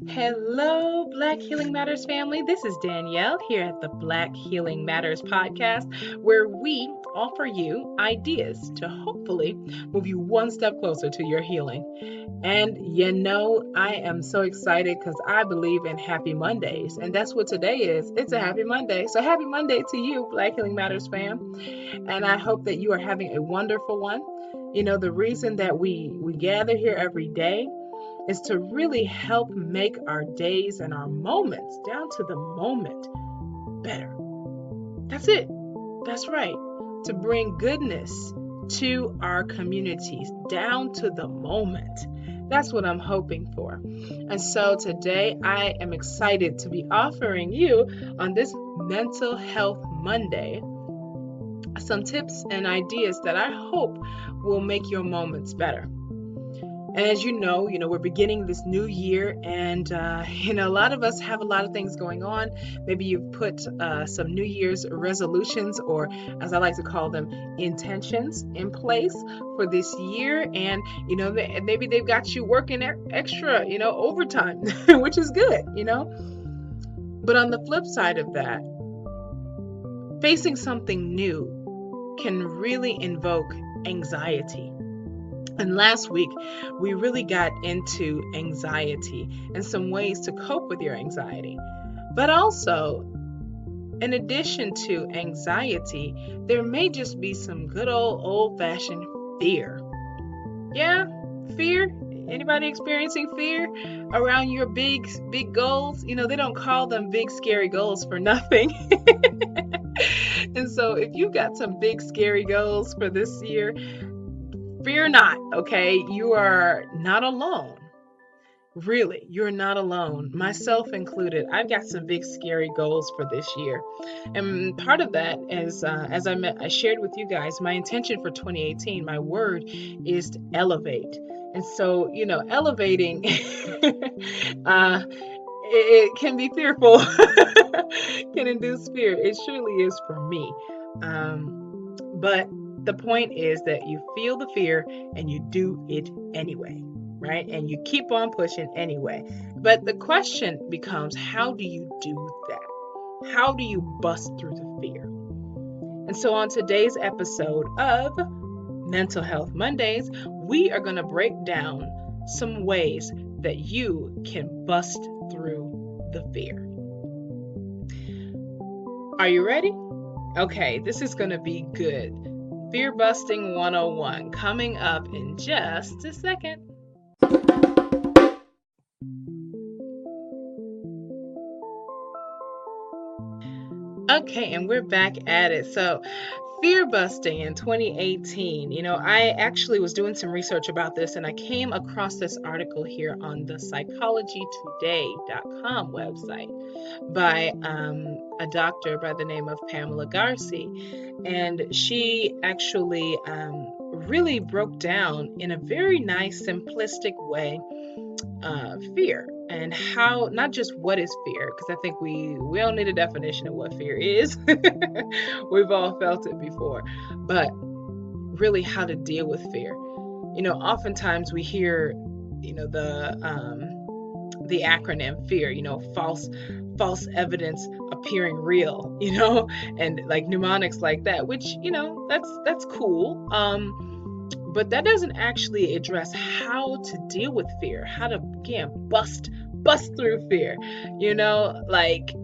Hello, Black Healing Matters family. This is Danielle here at the Black Healing Matters podcast, where we offer you ideas to hopefully move you one step closer to your healing. I am so excited because I believe in happy Mondays, and that's what today is. It's a happy Monday. So, happy Monday to you, Black Healing Matters fam. And I hope that you are having a wonderful one. The reason that we gather here every day is to really help make our days and our moments down to the moment better. That's it. That's right. To bring goodness to our communities down to the moment. That's what I'm hoping for. And so today I am excited to be offering you on this Mental Health Monday some tips and ideas that I hope will make your moments better. And as you know, we're beginning this new year, and a lot of us have a lot of things going on. Maybe you've put some New Year's resolutions, or as I like to call them, intentions in place for this year. And maybe they've got you working extra, overtime, which is good, But on the flip side of that, facing something new can really invoke anxiety. And last week, we really got into anxiety and some ways to cope with your anxiety. But also, in addition to anxiety, there may just be some good old-fashioned fear. Yeah, fear? Anybody experiencing fear around your big goals? They don't call them big, scary goals for nothing. And so if you've got some big, scary goals for this year, fear not, okay? You are not alone. Really, you're not alone, myself included. I've got some big, scary goals for this year. And part of that is, as I shared with you guys, my intention for 2018, my word is to elevate. And so, elevating, it can be fearful, can induce fear. It surely is for me. But the point is that you feel the fear and you do it anyway, right? And you keep on pushing anyway. But the question becomes, how do you do that? How do you bust through the fear? And so on today's episode of Mental Health Mondays, we are going to break down some ways that you can bust through the fear. Are you ready? Okay, this is going to be good. Fear Busting 101 coming up in just a second. Okay, and we're back at it. So, fear busting in 2018. I actually was doing some research about this, and I came across this article here on the psychologytoday.com website by a doctor by the name of Pamela Garcia. And she actually really broke down in a very nice, simplistic way fear and how, not just what is fear, because I think we all need a definition of what fear is. We've all felt it before, but really how to deal with fear. Oftentimes we hear, the acronym FEAR, false evidence appearing real, and like mnemonics like that, which, that's cool. But that doesn't actually address how to deal with fear, how to, again, bust through fear, like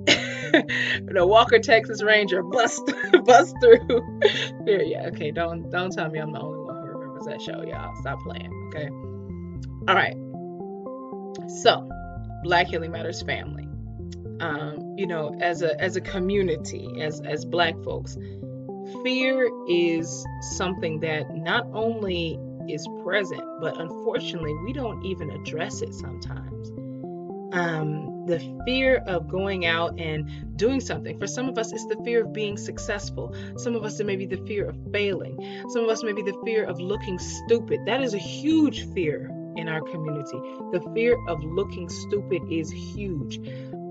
Walker, Texas Ranger, bust through fear. Yeah, okay, don't tell me I'm the only one who remembers that show, y'all. Stop playing, okay? All right. So, Black Healing Matters family, as a community, as Black folks, fear is something that not only is present, but unfortunately, we don't even address it sometimes. The fear of going out and doing something. For some of us, it's the fear of being successful. Some of us, it may be the fear of failing. Some of us, may be the fear of looking stupid. That is a huge fear in our community. The fear of looking stupid is huge.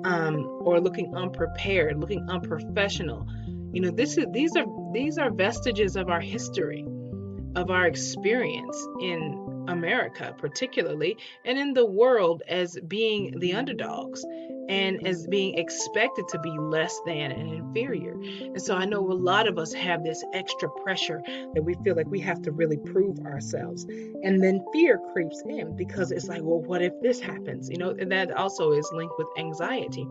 Or looking unprepared, looking unprofessional. These are vestiges of our history, of our experience in America particularly, and in the world as being the underdogs and as being expected to be less than and inferior. And so I know a lot of us have this extra pressure that we feel like we have to really prove ourselves. And then fear creeps in because it's like, well, what if this happens? And that also is linked with anxiety.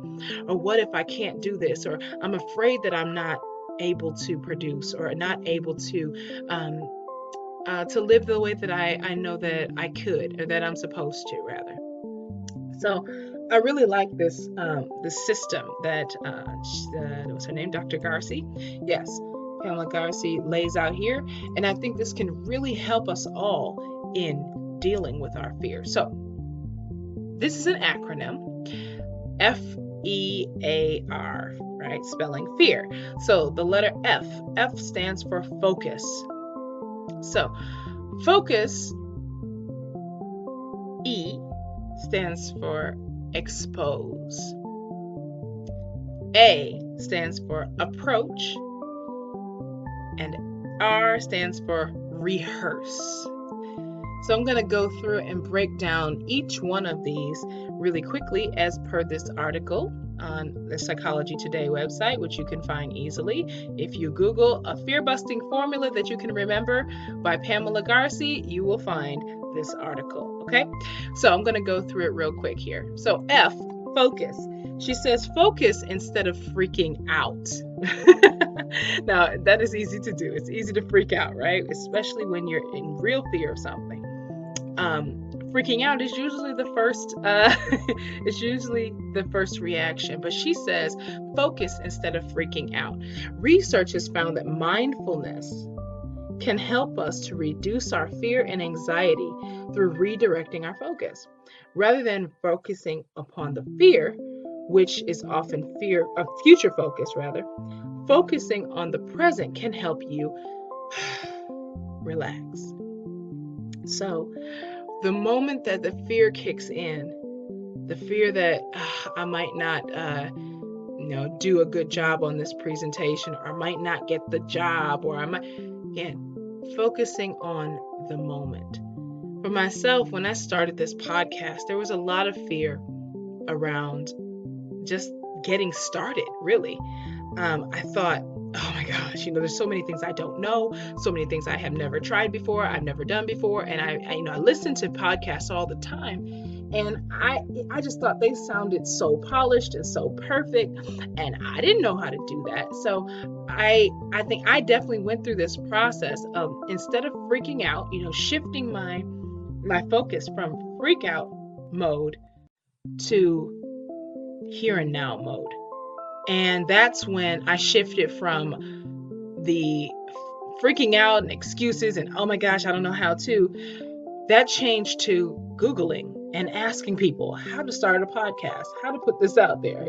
Or what if I can't do this? Or I'm afraid that I'm not able to produce or not able to live the way that I know that I could, or that I'm supposed to, rather. So I really like this system that what's her name, Dr. Garcia? Yes, Pamela Garcia lays out here, and I think this can really help us all in dealing with our fear. So this is an acronym, FEAR, right? Spelling fear. So the letter F stands for focus. So focus, E, stands for expose. A stands for approach. And R stands for rehearse. So I'm going to go through and break down each one of these really quickly as per this article on the Psychology Today website, which you can find easily. If you Google a fear-busting formula that you can remember by Pamela Garcia, you will find this article, okay? So I'm going to go through it real quick here. So F, focus. She says focus instead of freaking out. Now, that is easy to do. It's easy to freak out, right? Especially when you're in real fear of something. Freaking out is usually the first reaction, but she says focus instead of freaking out. Research has found that mindfulness can help us to reduce our fear and anxiety through redirecting our focus. Rather than focusing upon the fear, which is often fear of future focus, rather, focusing on the present can help you relax. So the moment that the fear kicks in, the fear that I might not do a good job on this presentation, or I might not get the job, or focusing on the moment. For myself, when I started this podcast, there was a lot of fear around just getting started, really. I thought, oh my gosh, there's so many things I don't know, so many things I have never tried before, I've never done before, and I listen to podcasts all the time, and I just thought they sounded so polished and so perfect, and I didn't know how to do that. So I think I definitely went through this process of, instead of freaking out, shifting my focus from freak out mode to here and now mode. And that's when I shifted from the freaking out and excuses and, oh my gosh, I don't know how to. That changed to Googling and asking people how to start a podcast, how to put this out there.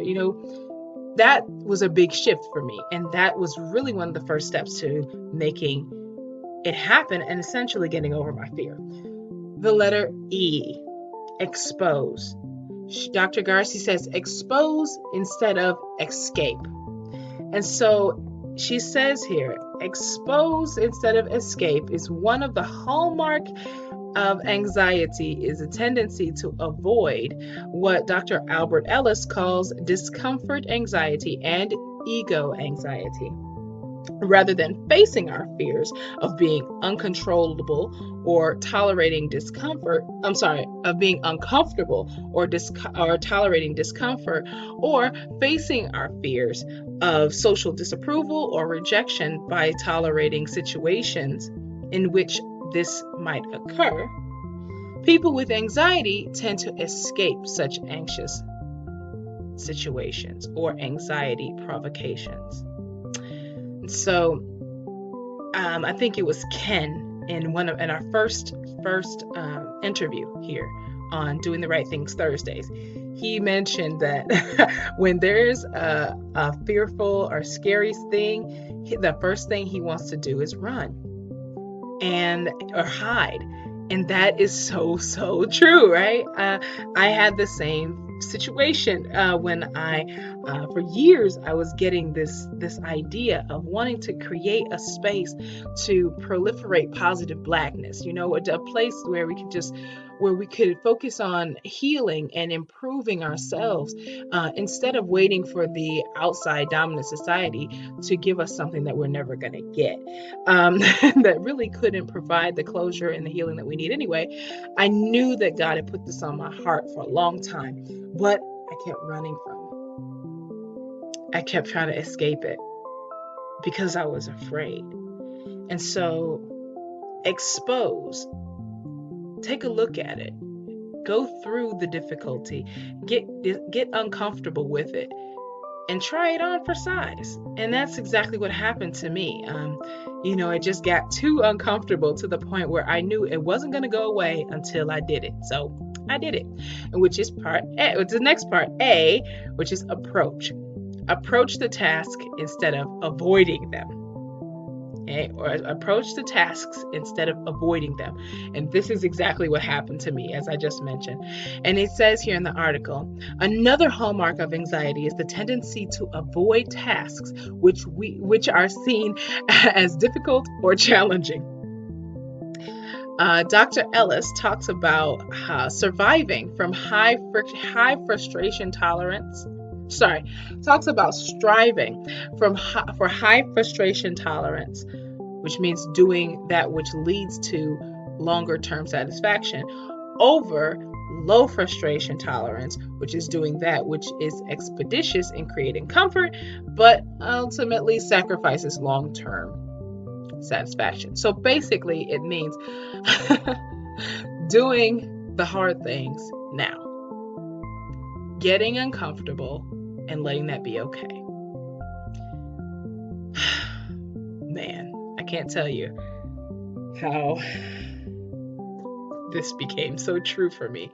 That was a big shift for me. And that was really one of the first steps to making it happen and essentially getting over my fear. The letter E, expose. Dr. Garcia says expose instead of escape. And so she says here, expose instead of escape is one of the hallmark of anxiety, is a tendency to avoid what Dr. Albert Ellis calls discomfort anxiety and ego anxiety. Rather than facing our fears of being uncontrollable or tolerating discomfort, of being uncomfortable or tolerating discomfort, or facing our fears of social disapproval or rejection by tolerating situations in which this might occur, people with anxiety tend to escape such anxious situations or anxiety provocations. So I think it was Ken in our first interview here on Doing the Right Things Thursdays. He mentioned that when there's a fearful or scary thing, the first thing he wants to do is run or hide. And that is so true, right? I had the same situation when for years I was getting this idea of wanting to create a space to proliferate positive Blackness, a place where we could focus on healing and improving ourselves, instead of waiting for the outside dominant society to give us something that we're never going to get, that really couldn't provide the closure and the healing that we need anyway. I knew that God had put this on my heart for a long time, but I kept running from it. I kept trying to escape it because I was afraid. And so, expose, take a look at it, go through the difficulty, get uncomfortable with it, and try it on for size. And that's exactly what happened to me. It just got too uncomfortable to the point where I knew it wasn't going to go away until I did it. So I did it, which is part A, which is the next part A, which is approach. Approach the task instead of avoiding them. Okay? Or approach the tasks instead of avoiding them. And this is exactly what happened to me, as I just mentioned. And it says here in the article, another hallmark of anxiety is the tendency to avoid tasks which are seen as difficult or challenging. Dr. Ellis talks about surviving from high frustration tolerance. Talks about striving for high frustration tolerance, which means doing that which leads to longer term satisfaction, over low frustration tolerance, which is doing that which is expeditious in creating comfort, but ultimately sacrifices long term satisfaction. So basically, it means doing the hard things now, getting uncomfortable, and letting that be okay. Man, I can't tell you how this became so true for me.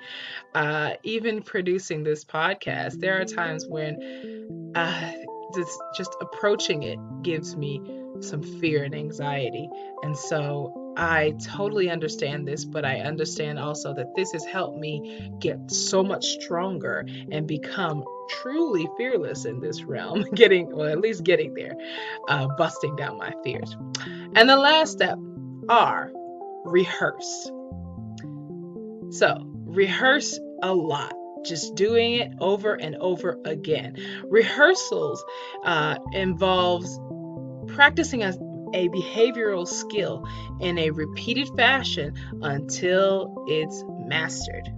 Even producing this podcast, there are times when just approaching it gives me some fear and anxiety. And so I totally understand this, but I understand also that this has helped me get so much stronger and become truly fearless in this realm, at least getting there, busting down my fears. And the last step are rehearse. So rehearse a lot, just doing it over and over again. Rehearsals involves practicing a behavioral skill in a repeated fashion until it's mastered.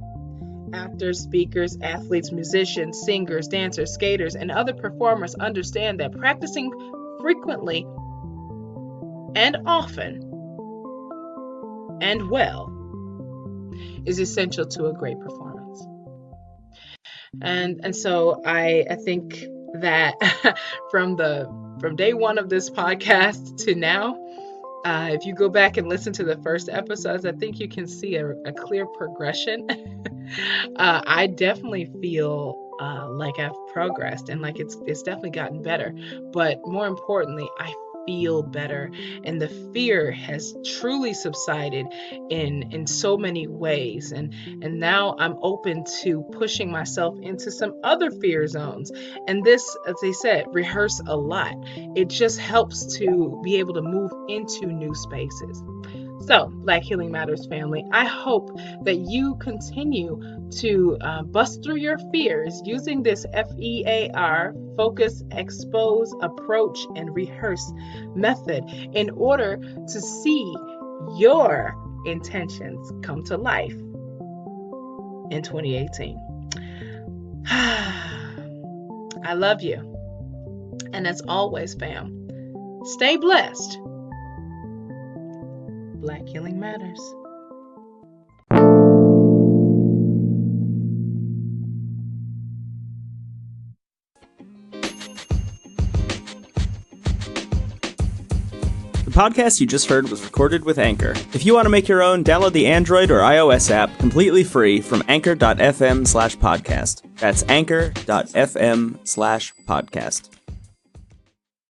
Actors, speakers, athletes, musicians, singers, dancers, skaters, and other performers understand that practicing frequently and often and well is essential to a great performance. And so I think that from day one of this podcast to now, if you go back and listen to the first episodes, I think you can see a clear progression. I definitely feel like I've progressed and like it's definitely gotten better. But more importantly, I feel better, and the fear has truly subsided in so many ways, and now I'm open to pushing myself into some other fear zones. And this, as I said, rehearse a lot. It just helps to be able to move into new spaces. So, Black Healing Matters family, I hope that you continue to bust through your fears using this FEAR, focus, expose, approach, and rehearse method in order to see your intentions come to life in 2018. I love you. And as always, fam, stay blessed. Black Healing Matters. The podcast you just heard was recorded with Anchor. If you want to make your own, download the Android or iOS app completely free from anchor.fm/podcast. That's anchor.fm/podcast.